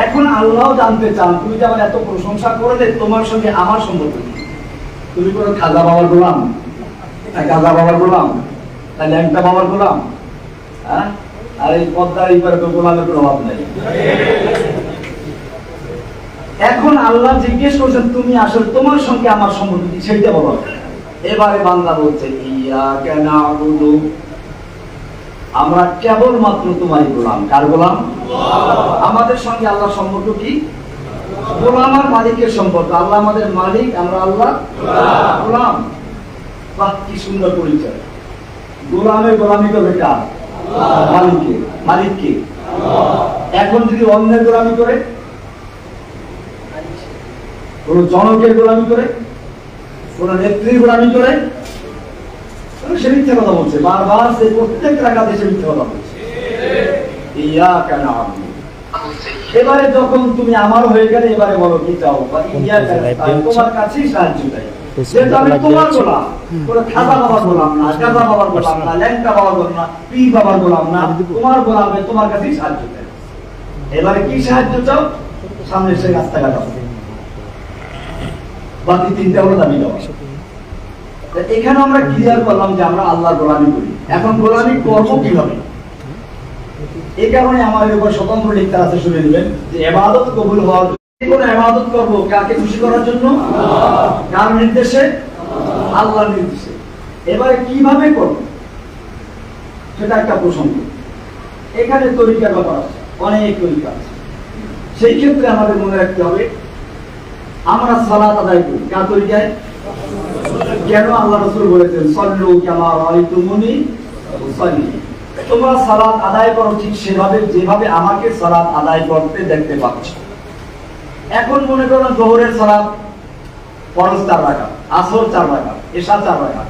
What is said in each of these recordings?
এখন আল্লাহ জানতে চান তুমি যে আমার এত প্রশংসা করলে তোমার সঙ্গে আমার সম্পর্ক কি? তুমি কোনো খাজা বাবার গোলাম, গাজা বাবার গোলাম, ল্যাংটা বাবার গোলাম, হ্যাঁ? আর এই পদ্মার এই পারে তো গোলামের কোনো অভাব নাই। এখন আল্লাহ জিজ্ঞেস করছেন তুমি আসলে তোমার সঙ্গে আমার সম্পর্ক কি সেইটা বলো। এবারে বান্দা বলছে ইয়াকা না'বুদু, আমরা কেবলমাত্র তোমারই গোলাম। কার গোলাম? আমাদের সঙ্গে আল্লাহর সম্পর্ক কি? গোলাম আর মালিকের সম্পর্ক। আল্লাহ আমাদের মালিক, আমরা আল্লাহ গোলাম। বাহ, কি সুন্দর পরিচয়। গোলামের গোলামি করবে কার? মালিককে। মালিককে এখন যদি অন্যের গোলামি করে, কোন জনকের গোলামি করে, কোন নেত্রীর গোলামি করে, সে মিথ্যা কথা বলছে। বারবার সে প্রত্যেক রাকাতে সে মিথ্যা কথা বলছে। ইয়াকা না'বুদু। এবারে যখন তুমি আমার হয়ে গেলে এবারে বলো কি চাও? ইয়াকা না'বুদু, তোমার কাছেই সাহায্য চাই। যেটা আমি তোমার গোলাম, কোনো খাজা বাবার গোলাম না, গাজা বাবার গোলাম না, ল্যাংটা বাবার গোলাম না, পীর বাবার গোলাম না, তোমার গোলামে তোমার কাছেই সাহায্য চাই। এবারে কি সাহায্য চাও? সামনে সে রাস্তাঘাট আছে, বাকি তিনটা হলো দাবি দেওয়া। এখানে আমরা ক্লিয়ার করলাম যে আমরা আল্লাহর গোলামি করি। এখন গোলামি করবো কিভাবে? এই কারণে আমাদের উপর স্বতন্ত্র লেখা আছে, শুনে নেবেন যে ইবাদত কবুল হওয়ার জন্য কোন ইবাদত করব কাকে খুশি করার জন্য? কার নির্দেশে? আল্লাহর নির্দেশে। এবারে কিভাবে করব সেটা একটা প্রসঙ্গ। এখানে তরিকার ব্যাপার আছে, অনেক তরিকা আছে। সেই ক্ষেত্রে আমাদের মনে রাখতে হবে আমরা সালাত আদায় করি কার তরিকায়? কেন আল্লাহ রাসূল বলেছেন সল্লু কামা রাআইতুমুনি উসাল্লি, তোমরা সালাত আদায় করো ঠিক সেভাবে যেভাবে আমাকে সালাত আদায় করতে দেখতে পাচ্ছ। এখন মনে করুন যোহরের সালাত ফরজ 4 রাকাত, আসর 4 রাকাত, ইশা 4 রাকাত,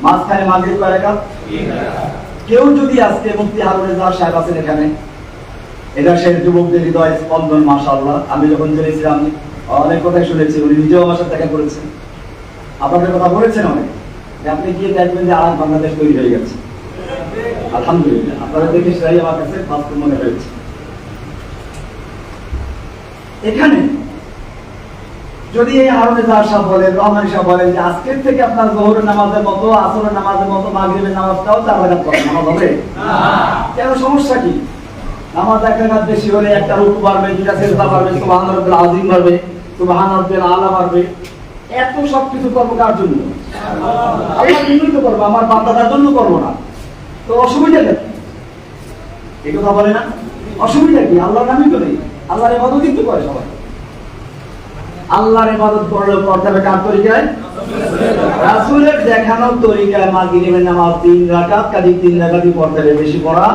মাঝখানে মাগরিব কয় রাকাত? 3 রাকাত। কেউ যদি আজকে মুফতি হারুন রেজা সাহেব আছেন এখানে, এটা সেই যুবকদের হৃদয় স্পন্দন মাশাআল্লাহ। আমি যখন জেনেছিলাম অনেক কথাই শুনেছি, উনি নিজেও আমার সাথে দেখা করেছেন, আপনাদের কথা বলেছেন অনেক, যে আপনি গিয়ে দেখবেন যে আর বাংলাদেশ তৈরি হয়ে গেছে। আলহামদুলিল্লাহ, আপনারা দেখে সেটাই আমার কাছে বাস্তব মনে হয়েছে। এখানে যদি এই হারুন রেজা সাহেব বলেন, রহমান সাহেব বলেন যে আজকের থেকে আপনার যোহরের নামাজের মতো, আসরের নামাজের মতো, মাগরিবের নামাজটাও 4 রাকাত পড়া নামাজ হবে, কেন? সমস্যা কি? নামাজ 1 রাকাত বেশি হলে একটা রুকু বাড়বে, 2টা সিজদা বাড়বে, সুবহান রাব্বিল আযীম বাড়বে, সুবহান রাব্বিল আলা বাড়বে। এত সব কিছু করব কার জন্য? আল্লাহর জন্যই তো করব, আমার বান্দাদের জন্য করব না। তো অসুবিধা কি? এই কথা বলে না, অসুবিধা কি? আল্লাহর নামই তো নেই, আল্লাহর ইবাদতই তো করে সবাই। আল্লাহর ইবাদত করতে হবে কার তরিকায়? রাসূলের দেখানো তরিকায়। মাগরিবের নামাজ 3 রাকাত, কাজী 3 রাকাতই পড়তে হবে, বেশি পড়া।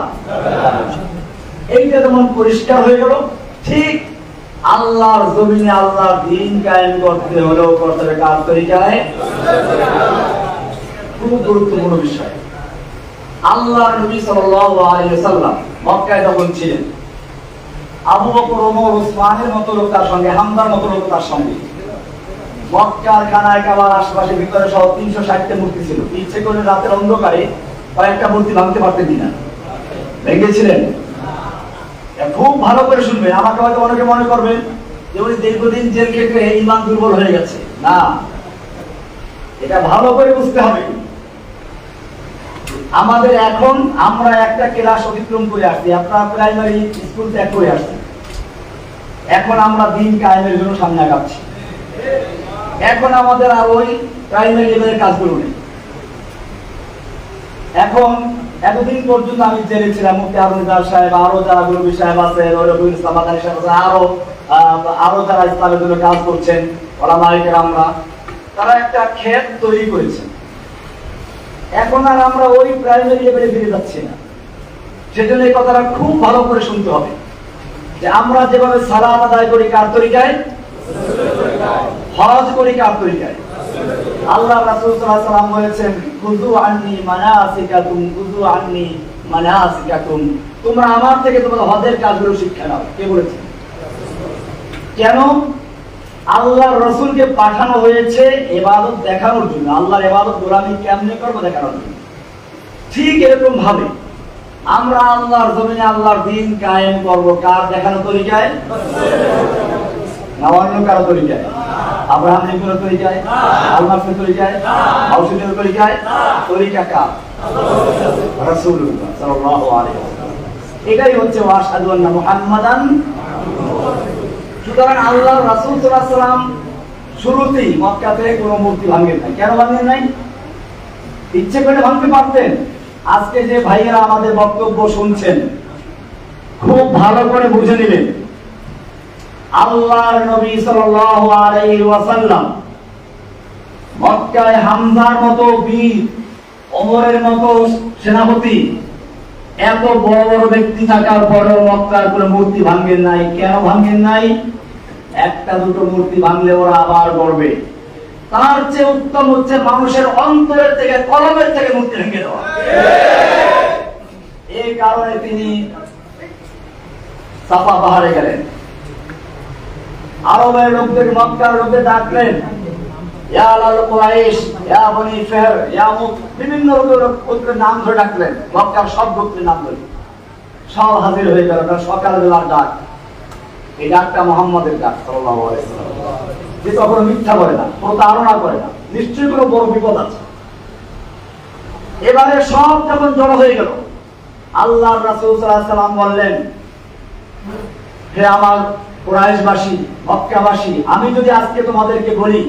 এইটা যেমন পরিষ্কার হয়ে গেল, ঠিক আল্লাহর জমিনে আল্লাহর দ্বীন কায়েম করতে হলেও করতে হবে কার তরিকায়? খুব গুরুত্বপূর্ণ বিষয়। আল্লাহর নবী সাল্লাল্লাহু আলাইহি ওয়াসাল্লাম মক্কায় যখন ছিলেন, আবু বকর, ওমর, ওসমানের মতো লোক তার সঙ্গে, হামজার মতো লোক তার সঙ্গে, মক্কার খানায় কাবার আশেপাশে ভিতরে সহ 360টা মূর্তি ছিল। ইচ্ছে করে রাতের অন্ধকারে কয়েকটা মূর্তি ভাঙতে পারতেন কিনা? ভেঙেছিলেন। খুব ভালো করে শুনবেন, আমাকে হয়তো অনেকে মনে করবেন যে উনি দীর্ঘদিন জেল খেটে ঈমান দুর্বল হয়ে গেছে। না, এটা ভালো করে বুঝতে হবে। আমাদের এখন আমরা একটা ক্লাস অতিক্রম করে আসছি, আপনারা প্রাইমারি স্কুল ত্যাগ করে আসছি। এখন আমরা দ্বীন কায়েমের জন্য সামনে আগাচ্ছি। এখন আমাদের আর ওই প্রাইমারি লেভেলের কাজগুলো নেই। এখন এতদিন পর্যন্ত আমি জেনেছিলাম মুফতি হারুন রেজা সাহেব, আরো যারা গুরুবি সাহেব আছে, রবিউল ইসলাম মাদানী সাহেব আছে, আরো যারা ইসলামের জন্য কাজ করছেন, ওলামায়ে কেরামরা, তারা একটা ক্ষেত তৈরি করেছেন। এখন আর আমরা ওই প্রাইমারি লেভেলে ফিরে যাচ্ছি না। সেজন্য এই কথাটা খুব ভালো করে শুনতে হবে যে আমরা যেভাবে সালাত আদায় করি কার তরিকায়? হজ করি কার তরিকায়? আল্লাহ রাসূল সাল্লাল্লাহু আলাইহি ওয়াসাল্লাম বলেছেন খুযু আন্নী মানাসিকাকুম, খুযু আন্নী মানাসিকাকুম, তোমরা আমার থেকে তোমাদের হজের কাজগুলো শিক্ষা নাও। কে বলেছেন? কেন? আল্লাহর রাসূলকে পাঠানো হয়েছে ইবাদত দেখানোর জন্য, আল্লাহর ইবাদত গোলামি কেমনে করব দেখানোর জন্য। ঠিক এরকম ভাবে আমরা আল্লাহর জমিনে আল্লাহর দ্বীন কায়েম করব কার দেখানোর তরিকায়? না অন্য কারো তরিকায়? আব্রাহাম লিঙ্কনের তরিকায়, আলমার্সের তরিকায়, আউসিনের তরিকায়? তরিকা কার? রাসূলুল্লাহ সাল্লাল্লাহু আলাইহি ওয়াসাল্লাম। এটাই হচ্ছে ওয়াশহাদু আন্না মুহাম্মাদান। সুতরাং আল্লাহর রাসূল সাল্লাল্লাহু আলাইহি ওয়াসাল্লাম শুরুতেই মক্কাতে কোনো মূর্তি ভাঙেন নাই। কেন ভাঙেন নাই? ইচ্ছে করে ভাঙতে পারতেন। আজকে যে ভাইয়েরা আমাদের বক্তব্য শুনছেন খুব ভালো করে বুঝে নেবেন, আল্লাহর নবী সাল্লাল্লাহু আলাইহি ওয়াসাল্লাম মক্কায় হামজার মতো বীর, ওমরের মতো সেনাপতি, এত বড় বড় ব্যক্তি থাকার পরেও মক্কার কোনো মূর্তি ভাঙেন নাই। কেন ভাঙেন নাই? একটা দুটো মূর্তি ভাঙলে ওরা আবার গড়বে। তার চেয়ে উত্তম হচ্ছে মানুষের অন্তরের থেকে, কলমের থেকে মূর্তি ভেঙে দেওয়া। এই কারণে তিনি সাফা পাহাড়ে গেলেন, আরবের লোকদের, মক্কার লোকদের ডাকলেন, ইয়া আল কুরাইশ, ইয়া বনি ফিহর, ইয়া মুক, বিভিন্ন গোত্রের নাম ধরে ডাকলেন, মক্কার সব গোত্রের নাম ধরে। সব হাজির হয়ে গেল। তার সকালবেলার ডাক, এই ডাকটা মুহাম্মাদের ডাক সাল্লাল্লাহু আলাইহি ওয়াসাল্লাম, যে কখনো মিথ্যা করে না, প্রতারণা করে না, নিশ্চয়ই কোনো বড় বিপদ আছে। এবারে সব যখন জড়ো হয়ে গেল, আল্লাহর রাসূল সাল্লাল্লাহু আলাইহি ওয়াসাল্লাম বললেন, হে আমার কুরাইশবাসী, মক্কাবাসী, আমি যদি আজকে তোমাদেরকে বলি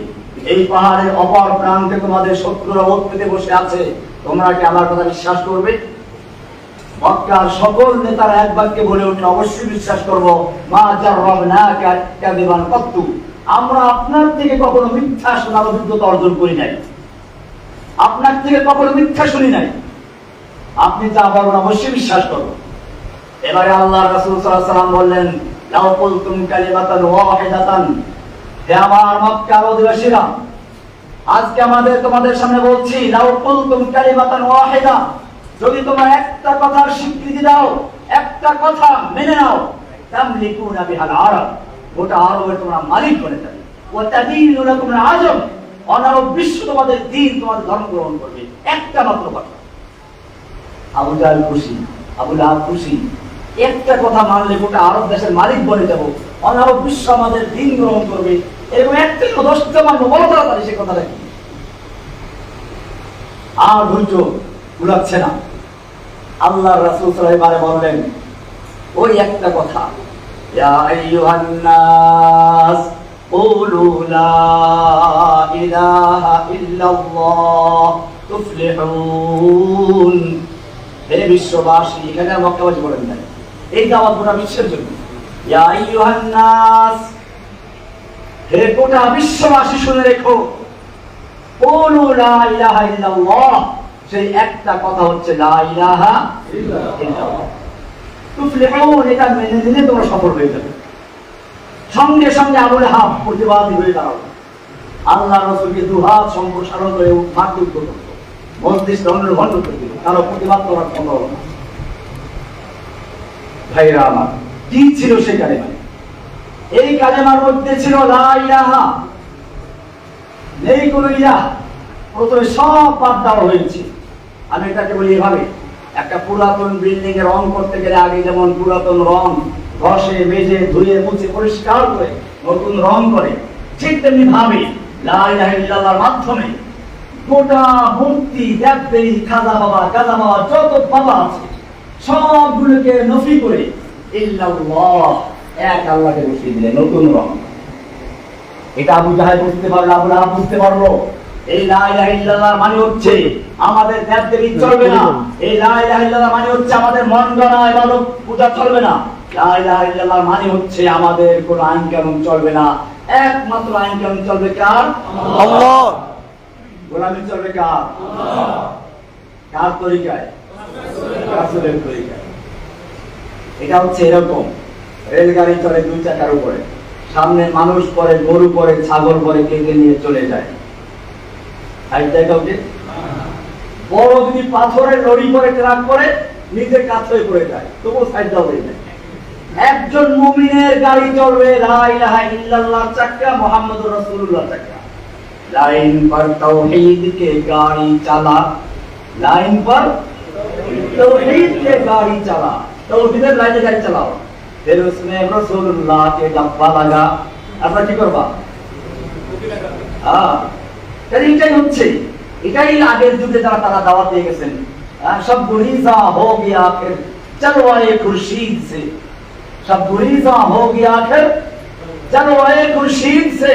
এই পাহাড়ের অপর প্রান্তে তোমাদের শত্রুরা ওঁৎ পেতে বসে আছে, তোমরা কি আমার কথা বিশ্বাস করবে? মক্কার সকল নেতারা এক বাক্যে বলে উঠলেন, অবশ্যই বিশ্বাস করব। মা জাররাবনাকা কাযিবান কাত্তু, আমরা আপনার থেকে কখনো মিথ্যা শোনার অভিজ্ঞতা অর্জন করি নাই, আপনার থেকে কখনো মিথ্যা শুনি নাই, আপনি যা বলবেন অবশ্যই বিশ্বাস করব। এবারে আল্লাহর রাসূল সাল্লাল্লাহু আলাইহি ওয়াসাল্লাম বললেন, লাউ কুলতুম কালিমাতান ওয়াহিদাতান, হে আমার মক্কার অধিবাসীরা, আজকে তোমাদের সামনে বলছি, লাউ কুলতুম কালিমাতান ওয়াহিদা, যদি তোমরা একটা কথার স্বীকৃতি দাও, একটা কথা মেনে নাও, তামলিকুনা বিহাল আরব, গোটা আরবের তোমরা মালিক বনে যাবে। ওয়া তাদীনু লাকুম আল-আজম, অনারব বিশ্ব তোমাদের দ্বীন, তোমাদের ধর্ম গ্রহণ করবে। একটা মাত্র কথা। আবু জাহল খুশি, আবু লাহাব খুশি, একটা কথা মানলে গোটা আরব দেশের মালিক বনে যাব, অনারব বিশ্ব আমাদের দ্বীন গ্রহণ করবে। এরকম একটা 10টা মানবো, বলো তাড়াতাড়ি সে কথাটা কি। আর ধৈর্য কুলাচ্ছে না। আল্লাহর রাসূল সাল্লাল্লাহু আলাইহি ওয়াসাল্লাম বললেন ওই একটা কথা, ইয়া আইয়ুহান নাস কুলু লা ইলাহা ইল্লাল্লাহ তুফলিহুন। হে বিশ্ববাসী, এখানে মক্কাবাসী বলেন নাই, এই দাওয়াত গোটা বিশ্বের জন্য। ইয়া আইয়ুহান নাস, হে গোটা বিশ্ববাসী শুনে রেখো, কুলু লা ইলাহা ইল্লাল্লাহ, সেই একটা কথা হচ্ছে লা ইলাহা ইল্লাল্লাহ তুফলিহুন, এটা মেনে নিলে তোমরা সফল হয়ে যাবে। সঙ্গে সঙ্গে আবু লাহাব প্রতিবাদী হয়ে দাঁড়ালো, আল্লাহর রাসূলকে দুহাত সম্প্রসারণ করে মারধর করত, মসজিদ ভণ্ড করে দিল, তারা প্রতিবাদ করার ক্ষমতা হলো না। ভাইরা আমার, কি ছিল সেই কালেমা? এই কালেমার মধ্যে ছিল লা ইলাহা, নেই কোনো ইলাহ। প্রথমে সব বাদ দেওয়া হয়েছে। আমি এটাকে বলি এভাবে, একটা পুরাতন বিল্ডিং এর রং করতে গেলে আগে যেমন পুরাতন রং ঘষে মেজে ধুয়ে মুছে পরিষ্কার করে নতুন রং করে, ঠিক তেমনি ভাবে লা ইলাহা ইল্লাল্লাহর মাধ্যমে গোটা মূর্তি, দেবদেবী, খাজা বাবা, গাজা বাবা, যত বাবা আছে সবগুলোকে নফি করে ইল্লাল্লাহ, এক আল্লাহকে বসিয়ে দিলে নতুন রং। এটা আবু জাহেল বুঝতে পারলো, আবু লাহাব বুঝতে পারলো। এই লা ইলাহা ইল্লাল্লাহ মানে হচ্ছে আমাদের দেবদেবী চলবে না, এই লা ইলাহা ইল্লাল্লাহ মানে হচ্ছে আমাদের মন্ডনা ইবাদত পূজা চলবে না, লা ইলাহা ইল্লাল্লাহ মানে হচ্ছে আমাদের কোনো আইন কানুন চলবে না, একমাত্র আইন কানুন চলবে কার? আল্লাহ। গোলামি চলবে কার? আল্লাহ। কার তরিকায়? রাসূলের তরিকায়। এটা হচ্ছে এরকম, রেলগাড়ি চলে দুই চাকার উপরে, সামনে মানুষ পরে, গরু পরে, ছাগল পরে, কেটে নিয়ে চলে যায়। বড় যদি পাথরের লড়ি করে ট্রাক করে নিজে কাজ হয়ে পড়ে যায়, তবুও সাইড দেওয়া হয়ে যায়। একজন মুমিনের গাড়ি চলবে লা ইলাহা ইল্লাল্লাহ চাকা, মুহাম্মদুর রাসূলুল্লাহ চাকা। लाइन पर तौहीद के गाड़ी चला, लाइन पर तौहीद के गाड़ी चला, तौहीদের লাইনে গাড়ি চালাও। फिर उसमें रसूलुल्लाह के डब्बा लगा, আপনারা কি করবা? তাহলে এটাই হচ্ছে, এটাই আগের যুগে যারা তারা দাওয়াত দিয়ে গেছেন। সব গুরিজা हो गया फिर चलवाए खुर्शीद से, सब गुरीजा हो गया फिर चलवाए खुर्शीद से,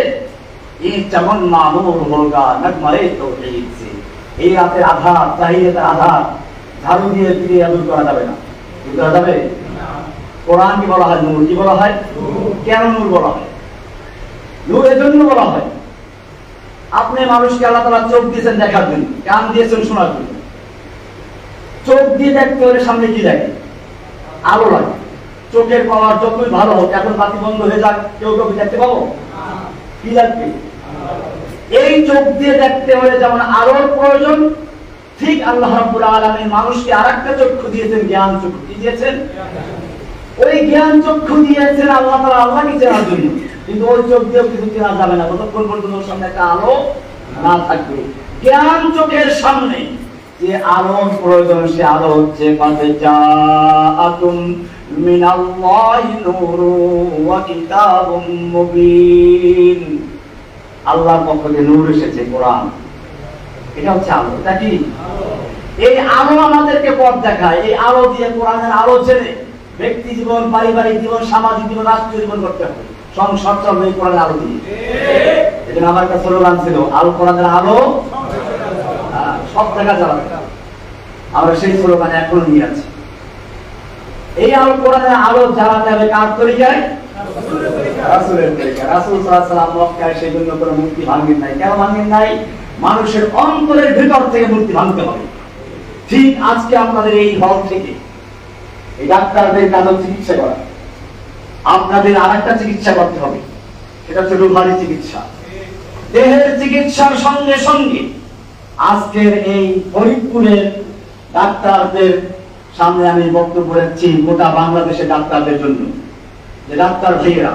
ये चमन मामूर होगा नगमाए तौहीद से। এই রাতের আধার, তাহিয়াতের আধার ঝাড়ু দিয়ে ফিরিয়ে দূর করা যাবে না, দূর করা যাবে না। কোরআন কি বলা হয়? নূর। কি বলা হয়? কেন নূর বলা হয়? নূর এজন্য বলা হয়, আপনি মানুষকে আল্লাহ তাআলা চোখ দিয়েছেন দেখার জন্য, কান দিয়েছেন শোনার জন্য। চোখ দিয়ে দেখতে হলে সামনে কি লাগে? আলো লাগে। চোখের পাওয়ার যতই ভালো হোক, এখন বাতি বন্ধ হয়ে যাক, কেউ কেউ দেখতে পাবো? কি লাগবে? এই চোখ দিয়ে দেখতে হলে যেমন আলোর প্রয়োজন, ঠিক আল্লাহ রাব্বুল আলামিন মানুষকে আরেকটা চক্ষু দিয়েছেন, জ্ঞান চক্ষু। কি দিয়েছেন? ওই জ্ঞান চক্ষু দিয়েছেন আল্লাহ তাআলা আল্লাহকে চেনার জন্য। কিন্তু ওই চোখ দিয়েও কিছু চেনা যাবে না যতক্ষণ পর্যন্ত ওর সামনে একটা আলো না থাকবে। জ্ঞান চোখের সামনে যে আলোর প্রয়োজন, সে আলো হচ্ছে মিনাল্লাহি নূরুন ওয়া কিতাবুম মুবিন। আল্লাহর পক্ষ থেকে নূর এসেছে, কোরআন। এটা হচ্ছে আলো। এটা কি? এই আলো আমাদেরকে পথ দেখায়। এই আলো দিয়ে, কোরআনের আলো জেনে ব্যক্তি জীবন, পারিবারিক জীবন, সামাজিক জীবন, রাষ্ট্রীয় জীবন করতে হবে। সংসার চলবে এই কোরআনের আলো দিয়ে। এজন্য আমার একটা স্লোগান ছিল, আলো কোরআনের আলো সব জায়গা জ্বালাবে। আমরা সেই স্লোগান এখনো নিয়ে আছি। এই আলো, কোরআনের আলো জ্বালাতে হবে কার তরিকায়? রাসূলের তরিকায়। রাসূল সাল্লাল্লাহু আলাইহি ওয়াসাল্লাম মক্কায় সেই জন্য কোনো মূর্তি ভাঙেন নাই। কেন ভাঙেন নাই? মানুষের অন্তরের ভিতর থেকে মূর্তি ভাঙতে হবে। ঠিক আজকে আপনাদের এই হল থেকে এই ডাক্তারদের কাজ চিকিৎসা করা, আপনাদের আরেকটা চিকিৎসা করতে হবে, সেটা হচ্ছে রূহানি চিকিৎসা। দেহের চিকিৎসার সঙ্গে সঙ্গে আজকের এই ফরিদপুরের ডাক্তারদের সামনে আমি বক্তব্য রাখছি গোটা বাংলাদেশের ডাক্তারদের জন্য, যে ডাক্তার ভাইয়েরা